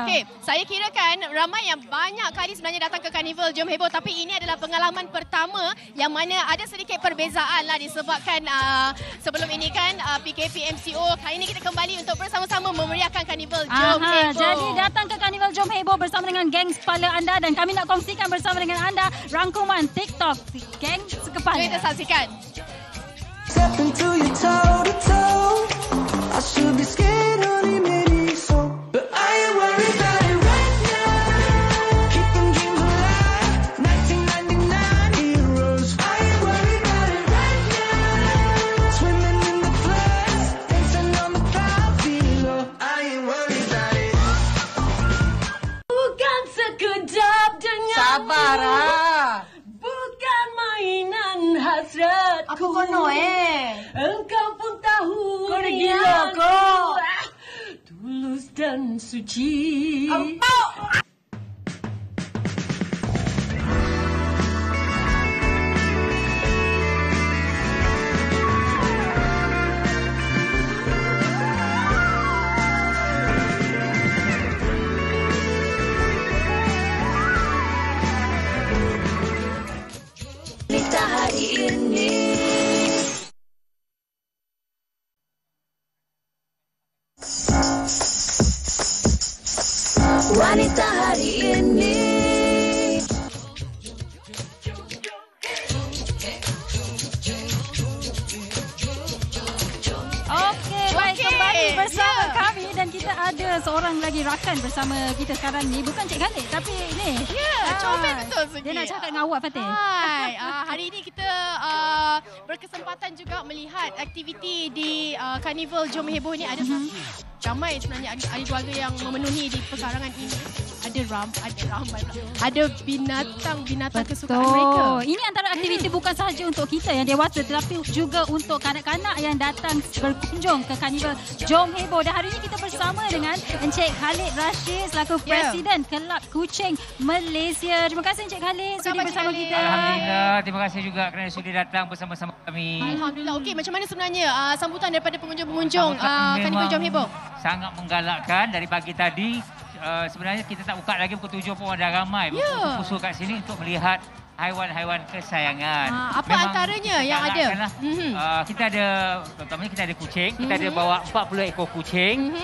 Okey, saya kira kan ramai yang banyak kali sebenarnya datang ke Karnival Jom Heboh, tapi ini adalah pengalaman pertama yang mana ada sedikit perbezaan lah disebabkan sebelum ini kan PKP MCO. Kali ini kita kembali untuk bersama-sama memeriahkan Karnival Jom Heboh. Jadi datang ke Karnival Jom Heboh bersama dengan geng kepala anda dan kami nak kongsikan bersama dengan anda rangkuman TikTok geng sekepala. Jom kita saksikan. Step into your toe to toe. I should be scared, honey, maybe so. But I ain't worried about it right now. Keeping dreams alive. 1999 heroes. I ain't worried about it right now. Swimming in the floods, dancing on the cloud below. I ain't worried about it. Bukan sekejap dengan Sabarlah. Bukan mainan hasrat. Apa kono Engkau pun tahu Kau dah gila kau. Tulus dan suci. Wanita hari ini. Wanita hari ini. Okey, baik, kembali bersama kami dan kita ada seorang lagi rakan bersama kita sekarang ni. Bukan Cik Khalid tapi ni. Comel betul Sugi. Dia nak cakap dengan awak, Fatih. Hai, hari ini kita berkesempatan juga melihat aktiviti di Karnival Jom Heboh ni. Ada ramai sebenarnya ahli keluarga yang memenuhi di perkarangan ini. Ada ramai pula. Ada binatang-binatang kesukaan mereka. Ini antara aktiviti bukan sahaja untuk kita yang dewasa tetapi juga untuk kanak-kanak yang datang berkunjung ke Karnival Jom Heboh. Dan hari ini kita bersama dengan Encik Khalid Rashid selaku Presiden Kelab Kucing Malaysia. Terima kasih Encik Khalid sudi bersama kita. Alhamdulillah, terima kasih juga kerana sudi datang bersama-sama kami. Alhamdulillah. Okey, macam mana sebenarnya sambutan daripada pengunjung-pengunjung Karnival Jom Heboh? Sangat menggalakkan dari pagi tadi. Sebenarnya kita tak buka lagi pukul 7 pun ada ramai berkumpul kat sini untuk melihat haiwan-haiwan kesayangan. Apa antaranya yang ada? Kita ada, terutamanya kita ada kucing. Kita ada bawa 40 ekor kucing.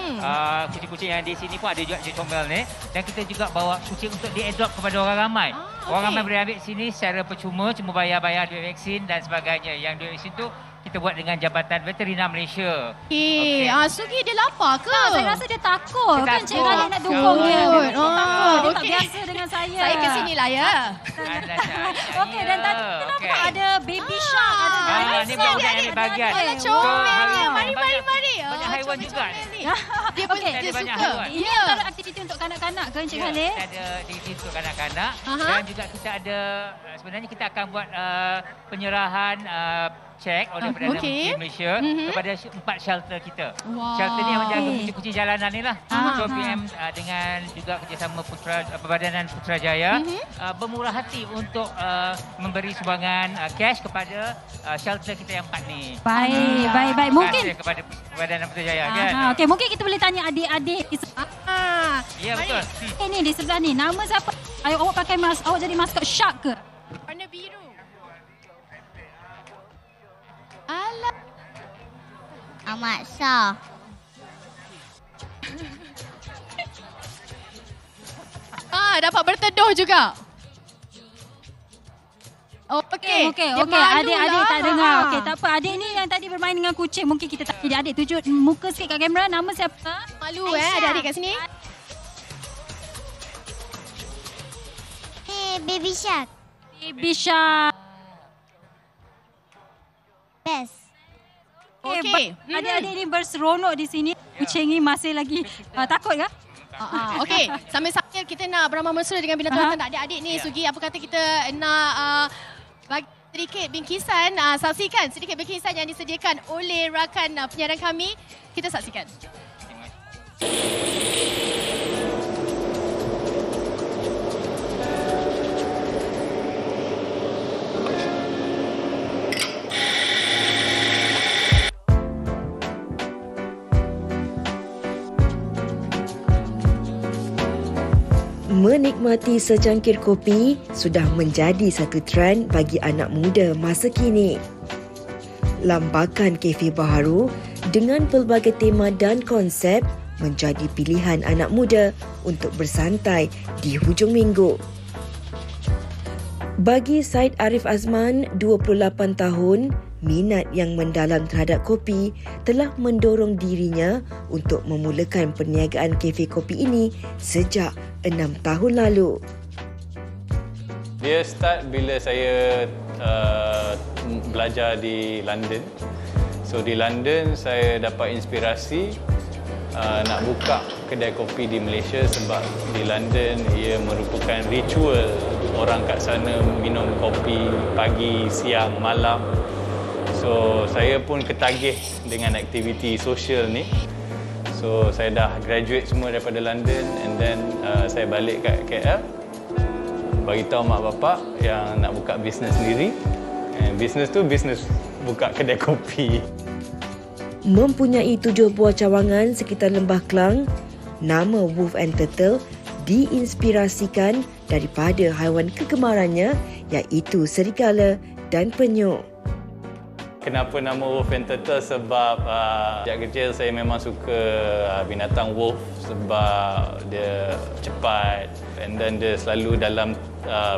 Kucing-kucing yang di sini pun ada juga comel ni. Dan kita juga bawa kucing untuk di-adopt kepada orang ramai. Orang ramai boleh ambil sini secara percuma, cuma bayar duit vaksin dan sebagainya. Yang duit vaksin tu kita buat dengan Jabatan Veterina Malaysia. Okey, Sugi dia lapar ke? Tak, saya rasa dia takut. Kan Cik Khalid nak dukung dia. Dia takut. Dia tak biasa dengan saya. Saya ke sini lah ya. Okey, dan tadi kenapa ada baby shark? Ada ni bukan ambil bahagian. Comel. Mari. Banyak haiwan juga. Dia suka. Ini antara aktiviti untuk kanak-kanak ke Encik Khalid? Kita ada aktiviti untuk kanak-kanak. Dan juga kita ada, sebenarnya kita akan buat penyerahan cek oleh Perdana Menteri Malaysia kepada 4 shelter kita. Shelter ni yang menjaga kucing-kucing jalanan ni lah. So PM dengan juga kerjasama Perbadanan Putrajaya bermurah hati untuk memberi sumbangan cash kepada shelter kita yang 4 ni. Baik. Mungkin terima kasih kepada Perbadanan Putrajaya kan. Okey, mungkin kita boleh tanya adik-adik. Ya betul. Ini di sebelah ni, nama siapa? Awak pakai mask, awak jadi maskot shark ke? Warna biru. Alah. Ahmad Shah. Dapat berteduh juga. Okey. Adik-adik tak dengar. Okey, tak apa. Adik ni yang tadi bermain dengan kucing. Mungkin kita tak adik tunjuk muka sikit kat kamera. Nama siapa? Malu adik-adik kat sini. Baby Shark. Baby Shark. Best. Okey. Adik-adik ni berseronok di sini. Kucing ni masih lagi takut ke? Okey, sambil-sambil kita nak beramah mesra dengan binatang adik-adik ni. Sugi, apa kata kita nak bagi sedikit bingkisan, saksikan sedikit bingkisan yang disediakan oleh rakan penyiaran kami. Kita saksikan. Menikmati secangkir kopi sudah menjadi satu trend bagi anak muda masa kini. Lambakan kafe baharu dengan pelbagai tema dan konsep menjadi pilihan anak muda untuk bersantai di hujung minggu. Bagi Syed Arif Azman, 28 tahun, minat yang mendalam terhadap kopi telah mendorong dirinya untuk memulakan perniagaan kafe kopi ini sejak 6 tahun lalu. Dia start bila saya belajar di London. So di London saya dapat inspirasi nak buka kedai kopi di Malaysia sebab di London ia merupakan ritual orang kat sana minum kopi pagi, siang, malam. So saya pun ketagih dengan aktiviti sosial ni. So saya dah graduate semua daripada London and then saya balik kat KL. Bagi tahu mak bapak yang nak buka bisnes sendiri. And bisnes tu bisnes buka kedai kopi. Mempunyai 7 buah cawangan sekitar Lembah Klang, nama Wolf and Turtle diinspirasikan daripada haiwan kegemarannya iaitu serigala dan penyu. Kenapa nama Wolf and Turtle? Sebab sejak kecil saya memang suka binatang wolf sebab dia cepat and then dia selalu dalam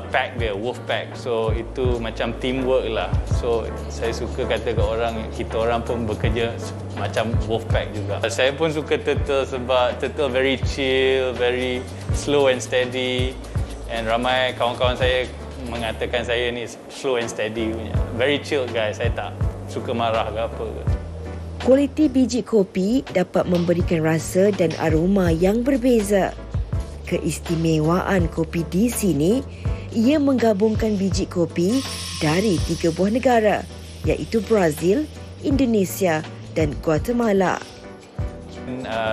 pack dia, wolf pack. So itu macam teamwork lah. So saya suka kata ke orang, kita orang pun bekerja macam wolf pack juga. Saya pun suka turtle sebab turtle very chill, very slow and steady. And ramai kawan-kawan saya mengatakan saya ni slow and steady punya. Very chill guys, saya tak suka marah ke apa ke. Kualiti biji kopi dapat memberikan rasa dan aroma yang berbeza. Keistimewaan kopi di sini, ia menggabungkan biji kopi dari 3 buah negara, iaitu Brazil, Indonesia dan Guatemala.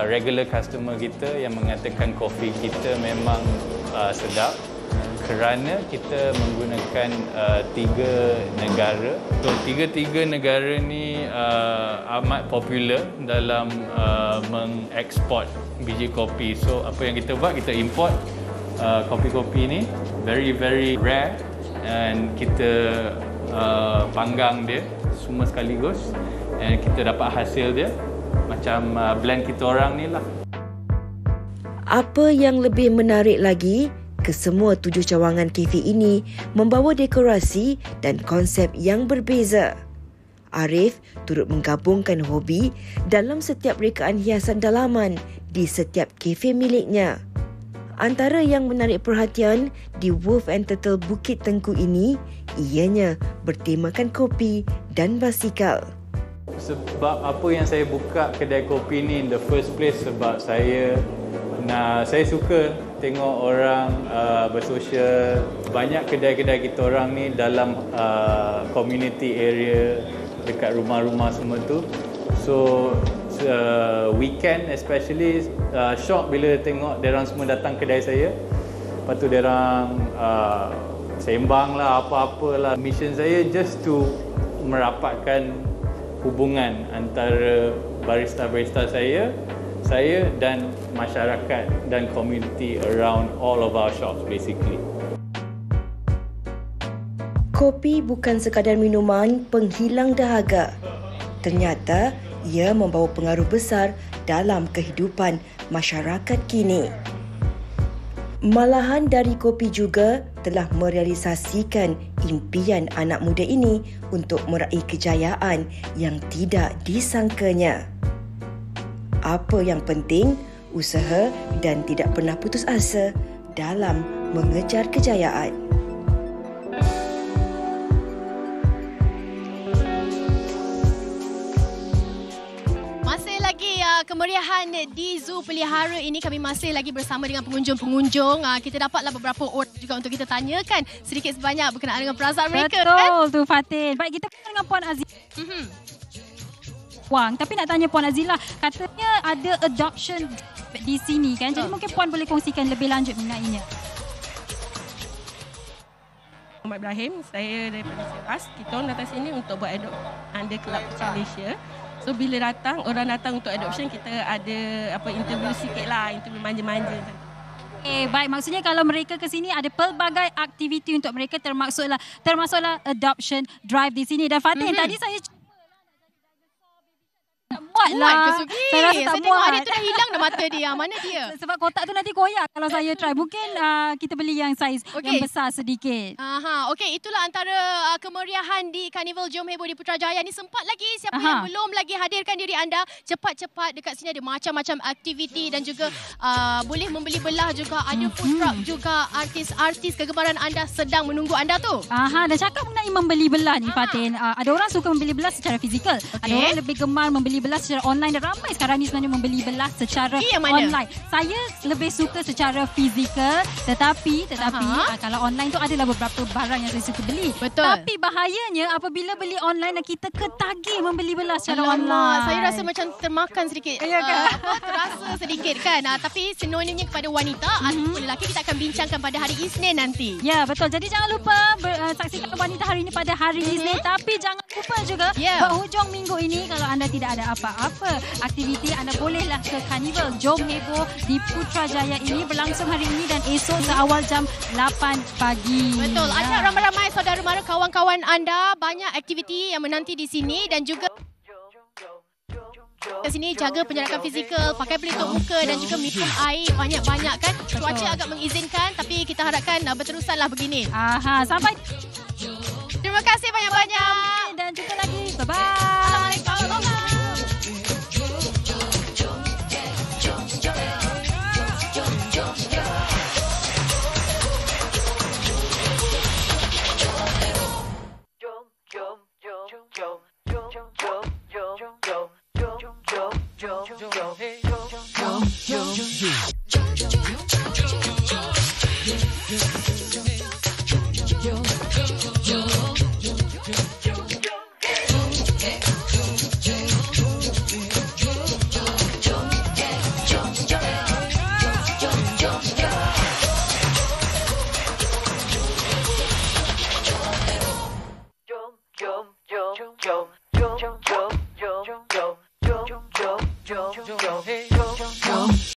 Regular customer kita yang mengatakan kopi kita memang sedap kerana kita menggunakan 3 negara. So 3 negara ni amat popular dalam mengeksport biji kopi. So apa yang kita buat, kita import kopi-kopi ni very rare and kita panggang dia semua sekaligus and kita dapat hasil dia macam blend kita orang ni lah. Apa yang lebih menarik lagi, kesemua 7 cawangan kafe ini membawa dekorasi dan konsep yang berbeza. Arif turut menggabungkan hobi dalam setiap rekaan hiasan dalaman di setiap kafe miliknya. Antara yang menarik perhatian di Wolf and Turtle Bukit Tengku ini, ianya bertemakan kopi dan basikal. Sebab apa yang saya buka kedai kopi ni in the first place sebab saya suka tengok orang bersosial. Banyak kedai-kedai kita orang ni dalam community area dekat rumah-rumah semua tu. So weekend especially shock bila tengok diorang semua datang kedai saya. Lepas tu diorang sembang lah apa-apalah. Mission saya just to merapatkan hubungan antara barista-barista saya dan masyarakat dan community around all of our shops basically. Kopi bukan sekadar minuman penghilang dahaga. Ternyata ia membawa pengaruh besar dalam kehidupan masyarakat kini. Malahan dari kopi juga telah merealisasikan impian anak muda ini untuk meraih kejayaan yang tidak disangkanya. Apa yang penting, usaha dan tidak pernah putus asa dalam mengejar kejayaan. Masih lagi kemeriahan di Zoo Pelihara ini kami masih lagi bersama dengan pengunjung-pengunjung. Kita dapatlah beberapa orang juga untuk kita tanyakan sedikit sebanyak berkenaan dengan perasaan mereka. Betul tu Fatin. Baik, kita dengan Puan Azila. Wang, tapi nak tanya Puan Azila, katanya ada adoption di sini kan. Jadi mungkin Puan boleh kongsikan lebih lanjut mengenainya. Muhammad Ibrahim, saya daripada Seras. Kita orang datang sini untuk buat adoption under Club Malaysia. So bila orang datang untuk adoption, kita ada interview sikit lah, interview manja-manja. Baik, maksudnya kalau mereka ke sini ada pelbagai aktiviti untuk mereka, termasuklah adoption drive di sini. Dan Fatin, tadi saya tak muat lah. Saya rasa tak tengok muat. dia tu dah hilang dah mata dia. Mana dia? Sebab kotak tu nanti koyak kalau saya try. Mungkin kita beli yang saiz yang besar sedikit. Okey, itulah antara kemeriahan di Carnival Jom Heboh di Putrajaya ni. Sempat lagi siapa yang belum lagi hadirkan diri anda, cepat-cepat, dekat sini ada macam-macam aktiviti dan juga boleh membeli belah juga, ada food truck juga, artis-artis kegemaran anda sedang menunggu anda tu. Dan cakap mengenai membeli belah ni Fatin, ada orang suka membeli belah secara fizikal. Ada orang lebih gemar membeli belah secara online, dan ramai sekarang ni sebenarnya membeli belah secara online. Saya lebih suka secara fizikal, tetapi kalau online tu adalah beberapa barang yang saya suka beli. Betul. Tapi bahayanya apabila beli online dan kita ketagih membeli belah secara online. Saya rasa macam termakan sedikit. Ya kan? Terasa sedikit kan. Tapi sinonimnya kepada wanita ataupun lelaki kita akan bincangkan pada hari Isnin nanti. Ya, betul. Jadi jangan lupa saksikan wanita hari ini pada hari Isnin. Tapi jangan lupa juga berhujung minggu ini kalau anda tidak ada apa-apa aktiviti, anda bolehlah ke Carnival Jom Heboh di Putrajaya ini, berlangsung hari ini dan esok seawal jam 8 pagi. Betul. Ada ramai-ramai saudara mara, kawan-kawan anda, banyak aktiviti yang menanti di sini dan juga ke sini jaga penjarakan fizikal, pakai pelitup muka dan juga minum air banyak-banyak kan. Cuaca agak mengizinkan tapi kita harapkan berterusanlah begini. Sampai. Terima kasih banyak-banyak. Dan jumpa lagi. Bye-bye. Assalamualaikum.